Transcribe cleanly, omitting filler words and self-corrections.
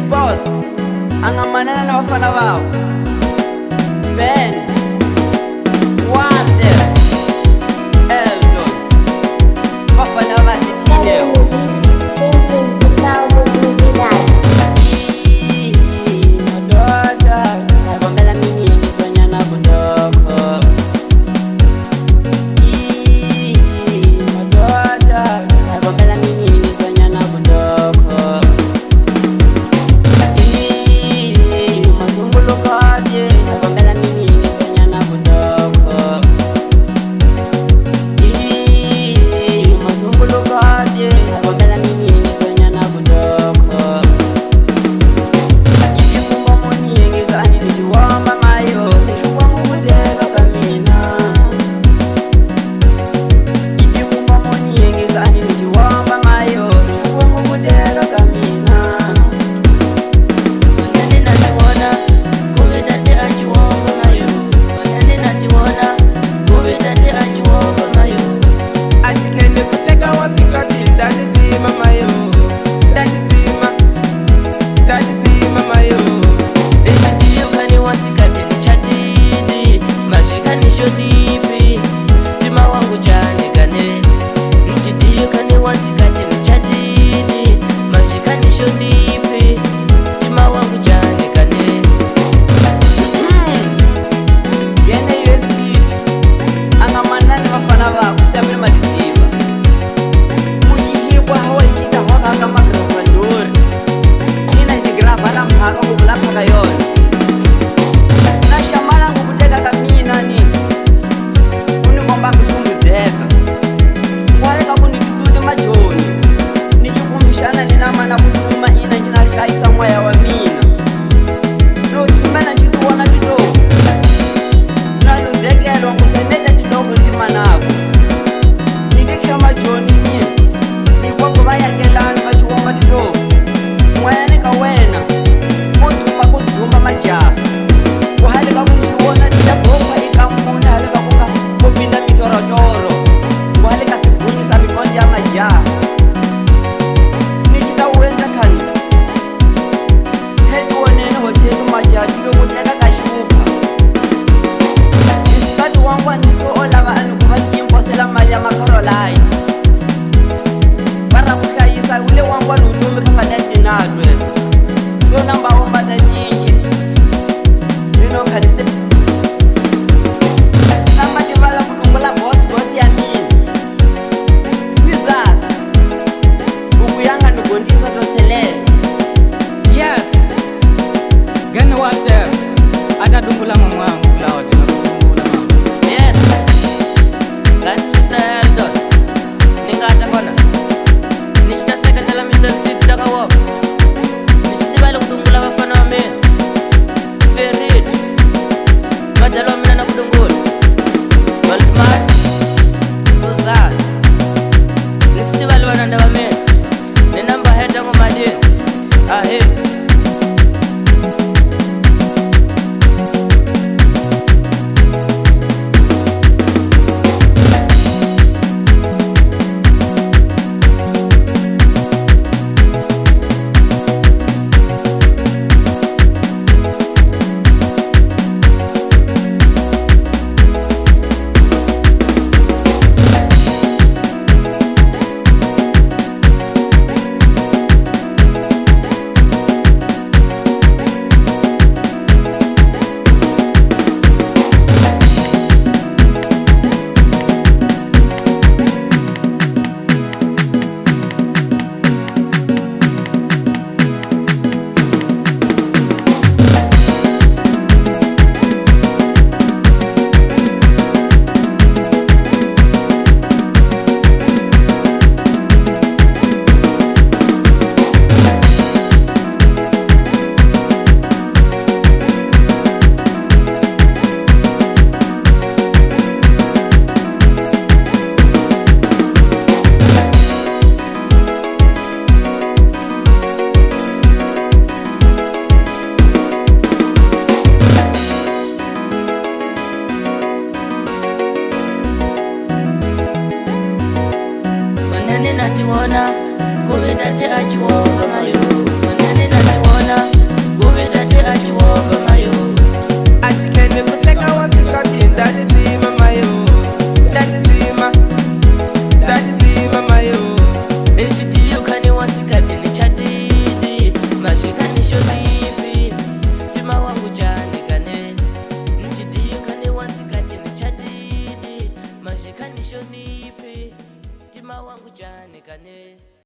boss angamanana na bafana bawo Ben Walter Helton bafana batithileyo sempre impecáveis novidades. Madota agombela minini sonyana budoko Madota agombela minini sonyana budoko Mazungulu kati agombela minini sonyana budoko Mazungulu kati agombela minini sonyana budoko Ikikumba munyingi zani nijiwamba mayo Nishukwa mukuteka kamina Ikikumba munyingi zani nijiwamba mayo Nishukwa mukuteka kamina Manyani natiwona kuvitate achiwomba mayo Manyani natiwona kuvitate achiwomba mayo Atikele kuteka wasikati dadisima mayo dadisima mayo Echitiyo kani wasikati ni chatidi Mashika ni shodipi Tima wangu chani kane Nchitiyo kani wasikati ni chatidi Mashika ni shodipi Tima wangu chani kane Yene Elcidio angamanani bafana bako sempre matitiba Mujihibwa hawa ikita waka kama gravador Ina izigrava na mhaka kubulaka kayona Na shamala kukuteka kamina ni Unikomba kushunguzeka Mwaleka kunitutude majoni Nijukumbishana ninama na kutuma ina njina shaisa mwaya wa mina Nutumena jituwana jitoku Naluzekelo ngusemeta tidoko ntimanako Nidikisha majoni nye Nikwako bayakelani bachiwonga tidoko Mwene kawena Kutuma kuzumba majaha Kuhalika kunyiwona tidabokwa ikamuni Halika kunga kupinda mitorotoro Kuhalika sifuni sa mikondi ya majaha Nichita uenda kani Heti wonene hoteli majaha Tidokuteka kashupa Isikati wangu anisola vanhu kuvakimbosela mali ya makarolite Vara kuhlayisa ule wangu anutomi kanga tatinadwe So namba womba tatinje Nino khaliste Samba tivala kudungula boss ya mini Nizasi Ukuyanga nigondisa totelele Yes Gani Walter atadungula mamwangu Claude nakudungula mama Yes Kani Mr. Helton Ningata kona Nishita sekatela Mr. Sitaka wop Nishitibale kudungula wafana wa mina Ferit Majalo wa mina na kudungula Waltman Suzanne Nishitibale wananda wa mina Ninamba heta ngumadini Ahe natiwona kuvitate achiwomba mayo manene natiwona iwe tate achiwomba